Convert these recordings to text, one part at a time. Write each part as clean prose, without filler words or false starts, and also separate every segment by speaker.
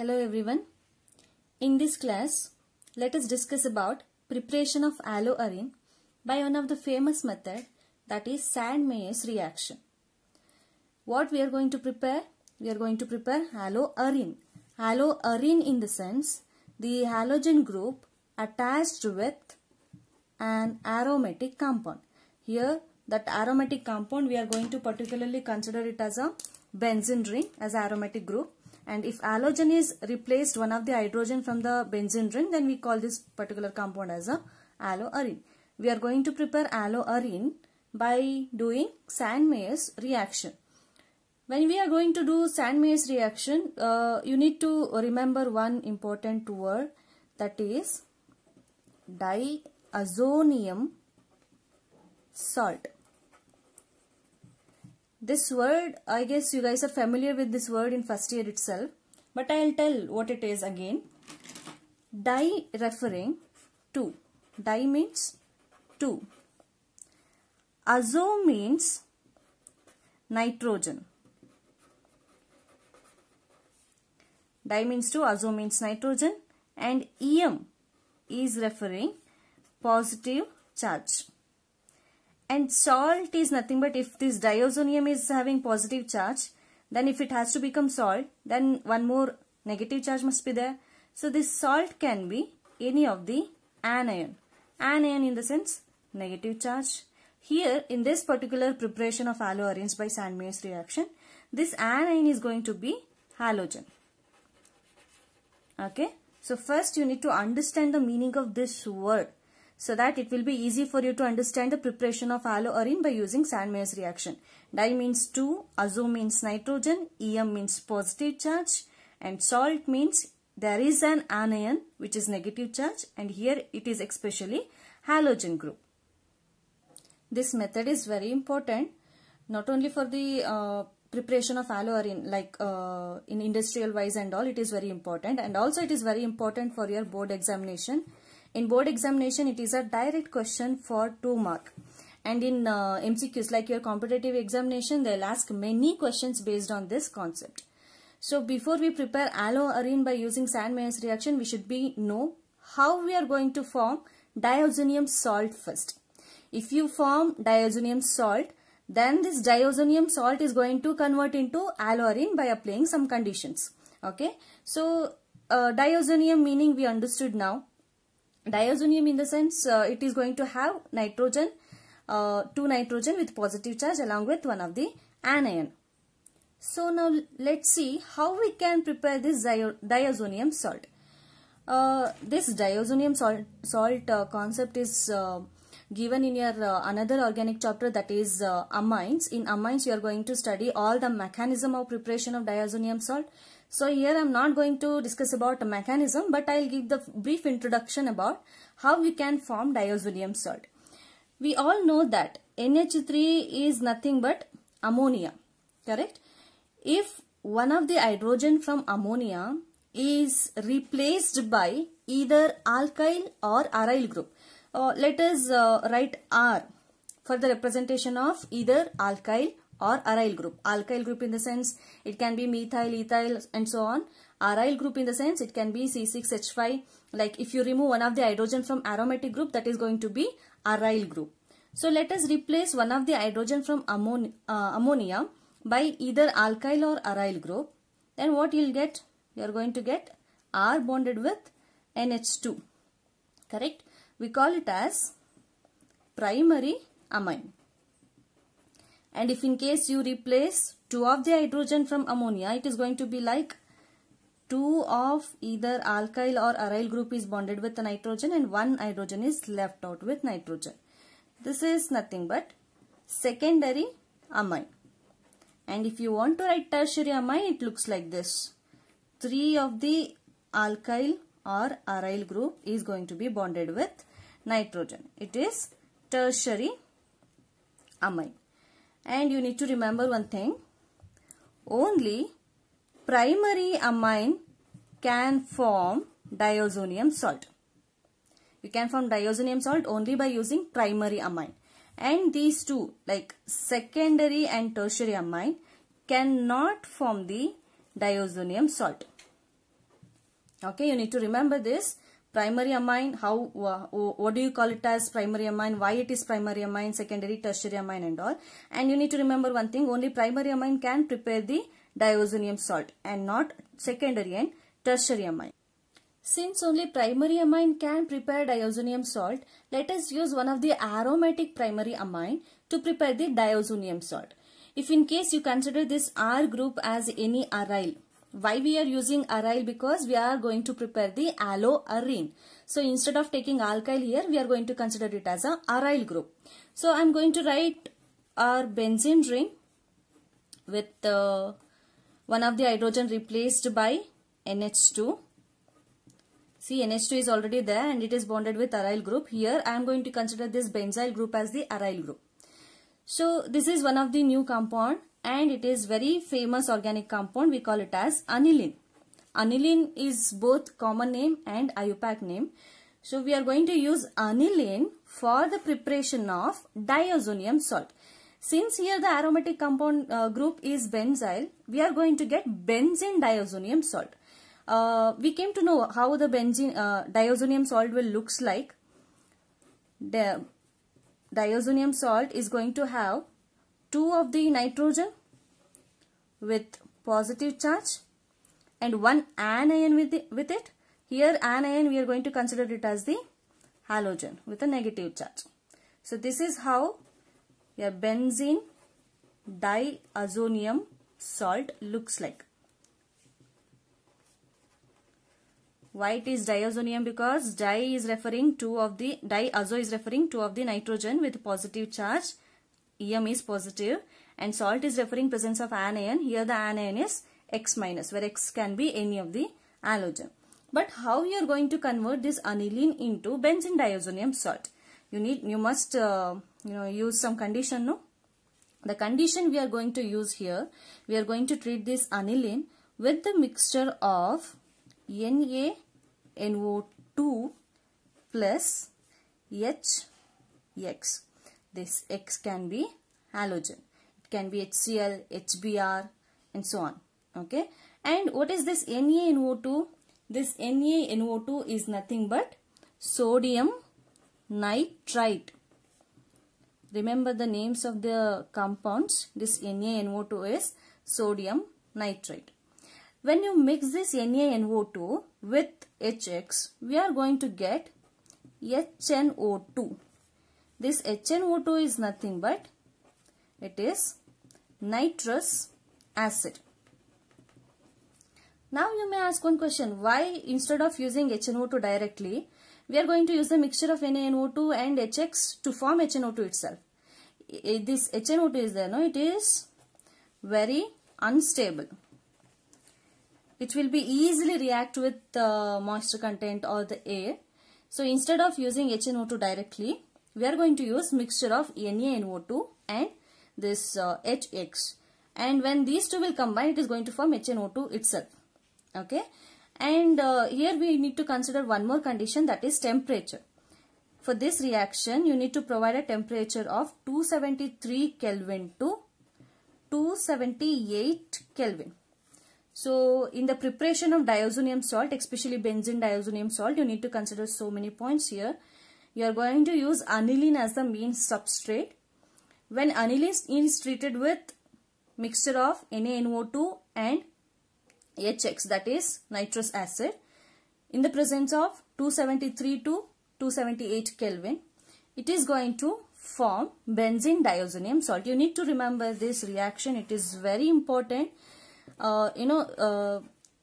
Speaker 1: Hello everyone. In this class, let us discuss about preparation of alloarine by one of the famous method, that is Sand-Meyers reaction. What we are going to prepare? We are going to prepare alloarine. Alloarine in the sense the halogen group attached with an aromatic compound. Here that aromatic compound we are going to particularly consider it as a benzene ring as aromatic group. And if halogen is replaced one of the hydrogen from the benzene ring, then we call this particular compound as a alloarine. We are going to prepare alloarine by doing Sand-Meyers reaction. When we are going to do Sand-Meyers reaction, you need to remember one important word, that is diazonium salt. This word, I guess you guys are familiar with this word in first year itself, but I'll tell what it is again. Di referring to, di means two, azo means nitrogen. Di means two, azo means nitrogen, and em is referring positive charge. And salt is nothing but, if this diazonium is having positive charge, then if it has to become salt, then one more negative charge must be there. So this salt can be any of the anion. Anion in the sense negative charge. Here in this particular preparation of alloarines by Sand-Meyers reaction, this anion is going to be halogen. Okay. So first you need to understand the meaning of this word, so that it will be easy for you to understand the preparation of alloarine by using Sand-Meyers reaction. Di means two, azo means nitrogen, em means positive charge, and salt means there is an anion which is negative charge, and here it is especially halogen group. This method is very important not only for the preparation of alloarine, like in industrial wise and all, it is very important, and also it is very important for your board examination. In board examination, it is a direct question for 2 marks. And in MCQs, like your competitive examination, they'll ask many questions based on this concept. So before we prepare alloarine by using Sand-Meyers reaction, we should know how we are going to form diazonium salt first. If you form diazonium salt, then this diazonium salt is going to convert into alloarine by applying some conditions. Okay. So diazonium meaning we understood now. Diazonium in the sense it is going to have nitrogen, 2 nitrogen with positive charge along with one of the anion. So now let's see how we can prepare this diazonium salt. This diazonium salt concept is given in your another organic chapter, that is amines. In amines you are going to study all the mechanism of preparation of diazonium salt. So here I am not going to discuss about the mechanism, but I will give the brief introduction about how we can form diazonium salt. We all know that NH3 is nothing but ammonia, correct? If one of the hydrogen from ammonia is replaced by either alkyl or aryl group, let us write R for the representation of either alkyl or aryl group. Alkyl group in the sense it can be methyl, ethyl and so on. Aryl group in the sense it can be C6H5. Like if you remove one of the hydrogen from aromatic group, that is going to be aryl group. So let us replace one of the hydrogen from ammonia by either alkyl or aryl group. Then what you will get? You are going to get R bonded with NH2. Correct? We call it as primary amine. And if in case you replace 2 of the hydrogen from ammonia, it is going to be like 2 of either alkyl or aryl group is bonded with the nitrogen and 1 hydrogen is left out with nitrogen. This is nothing but secondary amine. And if you want to write tertiary amine, it looks like this. 3 of the alkyl or aryl group is going to be bonded with nitrogen. It is tertiary amine. And you need to remember one thing, only primary amine can form diazonium salt. You can form diazonium salt only by using primary amine. And these two, like secondary and tertiary amine, cannot form the diazonium salt. Okay, you need to remember this. Primary amine, what do you call it as primary amine, why it is primary amine, secondary, tertiary amine and all. And you need to remember one thing, only primary amine can prepare the diazonium salt and not secondary and tertiary amine. Since only primary amine can prepare diazonium salt, let us use one of the aromatic primary amine to prepare the diazonium salt. If in case you consider this R group as any aryl, why we are using aryl? Because we are going to prepare the alloarine. So instead of taking alkyl here, we are going to consider it as a aryl group. So I am going to write our benzene ring with one of the hydrogen replaced by NH2. See, NH2 is already there and it is bonded with aryl group. Here I am going to consider this benzyl group as the aryl group. So this is one of the new compound and it is very famous organic compound. We call it as aniline. Aniline is both common name and IUPAC name. So we are going to use aniline for the preparation of diazonium salt. Since here the aromatic compound group is benzyl, we are going to get benzene diazonium salt. We came to know how the benzene diazonium salt will looks like. The diazonium salt is going to have 2 of the nitrogen with positive charge and 1 anion with it. Here anion we are going to consider it as the halogen with a negative charge. So this is how your benzene diazonium salt looks like. Why it is diazonium? Because diazo is referring 2 of the nitrogen with positive charge. Em is positive and salt is referring presence of anion. Here the anion is X minus, where X can be any of the halogen. But how you are going to convert this aniline into benzene diazonium salt? You must use some condition, no? The condition we are going to use here, we are going to treat this aniline with the mixture of NaNO2 plus HX. This X can be halogen. It can be HCl, HBr and so on. Okay. And what is this NaNO2? This NaNO2 is nothing but sodium nitrite. Remember the names of the compounds. This NaNO2 is sodium nitrite. When you mix this NaNO2 with HX, we are going to get HNO2. This HNO2 is nothing but it is nitrous acid. Now you may ask one question, why instead of using HNO2 directly, we are going to use the mixture of NaNO2 and HX to form HNO2 itself. This HNO2 is there, no? It is very unstable. It will be easily react with the moisture content or the air. So instead of using HNO2 directly, we are going to use mixture of NaNO2 and this HX. And when these two will combine, it is going to form HNO2 itself. Okay. And here we need to consider one more condition, that is temperature. For this reaction, you need to provide a temperature of 273 Kelvin to 278 Kelvin. So in the preparation of diazonium salt, especially benzene diazonium salt, you need to consider so many points here. You are going to use aniline as the main substrate. When aniline is treated with mixture of NaNO2 and HX, that is nitrous acid, in the presence of 273 to 278 Kelvin, it is going to form benzene diazonium salt. You need to remember this reaction. It is very important.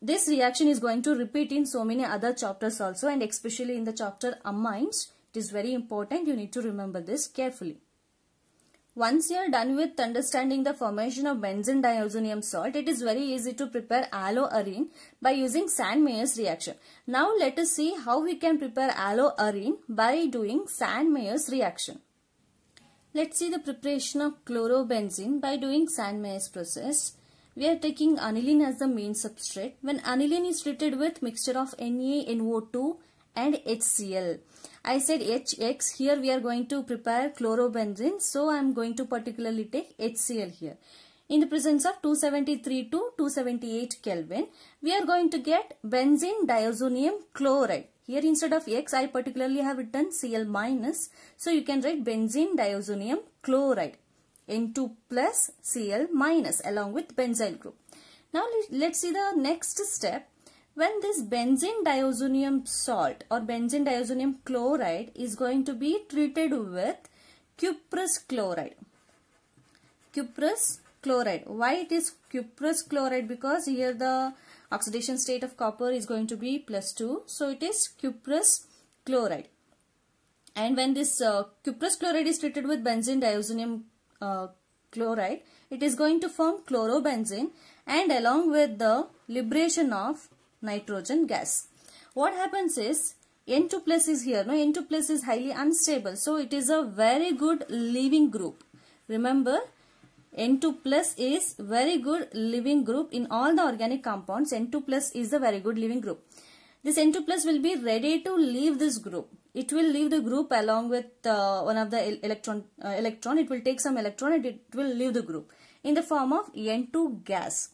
Speaker 1: This reaction is going to repeat in so many other chapters also, and especially in the chapter amines. It is very important. You need to remember this carefully. Once you are done with understanding the formation of benzene diazonium salt, it is very easy to prepare alloarine by using Sand-Meyer's reaction. Now let us see how we can prepare alloarine by doing Sand-Meyer's reaction. Let's see the preparation of chlorobenzene by doing Sand-Meyer's process. We are taking aniline as the main substrate. When aniline is treated with mixture of NaNO2 and HCl. I said HX, here we are going to prepare chlorobenzene, so I am going to particularly take HCl here. in the presence of 273 to 278 Kelvin, we are going to get benzene diazonium chloride. Here instead of X, I particularly have written Cl minus. So you can write benzene diazonium chloride, N2 plus Cl minus along with benzyl group. Now let's see the next step. When this benzene diazonium salt or benzene diazonium chloride is going to be treated with cuprous chloride. Cuprous chloride. Why it is cuprous chloride? Because here the oxidation state of copper is going to be +2. So it is cuprous chloride. And when this cuprous chloride is treated with benzene diazonium chloride, it is going to form chlorobenzene, and along with the liberation of nitrogen gas. What happens is N2 plus is here. No, N2 plus is highly unstable. So it is a very good leaving group. Remember, N2 plus is very good leaving group in all the organic compounds. N2 plus is a very good leaving group. This N2 plus will be ready to leave this group. It will leave the group along with one of the electron. It will take some electron and it will leave the group in the form of N2 gas.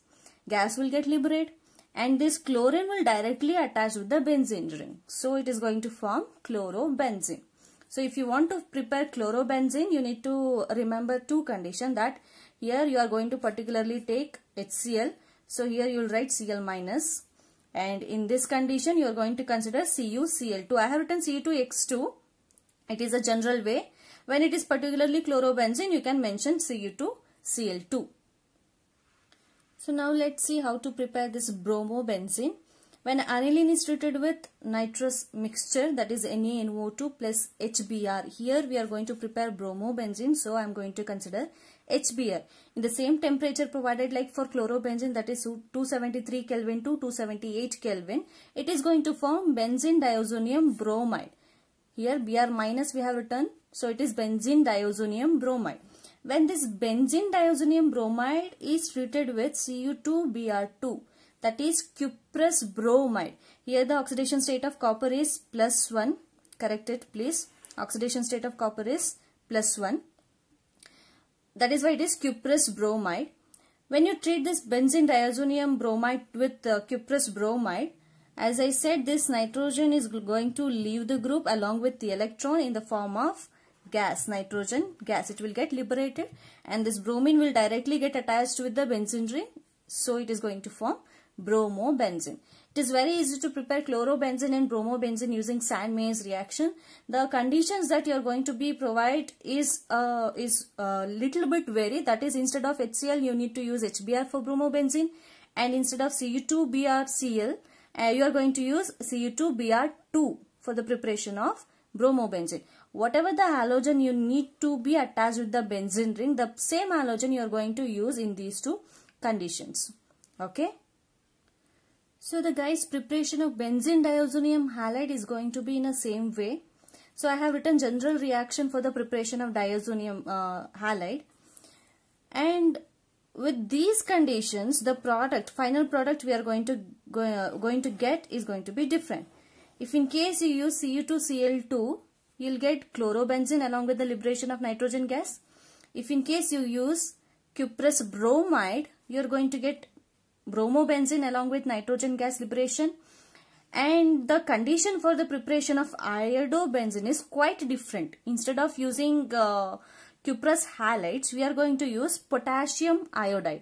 Speaker 1: Gas will get liberated and this chlorine will directly attach with the benzene ring. So it is going to form chlorobenzene. So if you want to prepare chlorobenzene, you need to remember two conditions, that here you are going to particularly take HCl. So here you will write Cl minus. And in this condition, you are going to consider CuCl2. I have written Cu2X2. It is a general way. When it is particularly chlorobenzene, you can mention Cu2Cl2. So now let's see how to prepare this bromobenzene. When aniline is treated with nitrous mixture, that is NaNO2 plus HBr. Here we are going to prepare bromobenzene. So I am going to consider HBr. In the same temperature provided like for chlorobenzene, that is 273 Kelvin to 278 Kelvin, it is going to form benzene diazonium bromide. Here Br minus we have written, so it is benzene diazonium bromide. When this benzene diazonium bromide is treated with Cu2Br2, that is cuprous bromide. Here the oxidation state of copper is +1. Correct it please. Oxidation state of copper is +1. That is why it is cuprous bromide. When you treat this benzene diazonium bromide with cuprous bromide, as I said, this nitrogen is going to leave the group along with the electron in the form of gas, nitrogen gas. It will get liberated and this bromine will directly get attached with the benzene ring. So it is going to form bromobenzene. It is very easy to prepare chlorobenzene and bromobenzene using Sand-Meyers reaction. The conditions that you are going to be provide is little bit vary. That is, instead of HCl you need to use HBr for bromobenzene, and instead of Cu2BrCl you are going to use Cu2Br2 for the preparation of bromobenzene. Whatever the halogen you need to be attached with the benzene ring, the same halogen you are going to use in these two conditions. Okay. So the guys, preparation of benzene diazonium halide is going to be in the same way. So I have written general reaction for the preparation of diazonium halide, and with these conditions the final product we are going to get is going to be different. If in case you use Cu2Cl2, you will get chlorobenzene along with the liberation of nitrogen gas. If in case you use cuprous bromide, you are going to get bromobenzene along with nitrogen gas liberation. And the condition for the preparation of iodobenzene is quite different. Instead of using cuprous halides, we are going to use potassium iodide.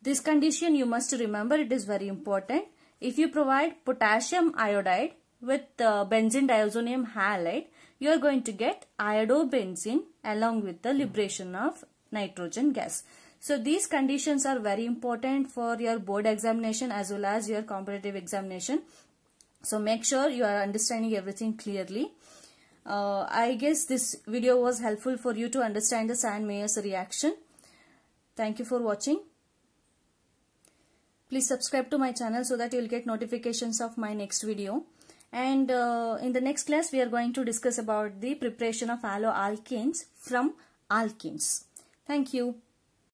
Speaker 1: This condition you must remember, it is very important. If you provide potassium iodide with benzene diazonium halide, you are going to get iodobenzene along with the liberation of nitrogen gas. So these conditions are very important for your board examination as well as your competitive examination. So make sure you are understanding everything clearly. I guess this video was helpful for you to understand the Sand-Meyers reaction. Thank you for watching. Please subscribe to my channel so that you will get notifications of my next video. And in the next class we are going to discuss about the preparation of haloalkanes from alkenes. Thank you.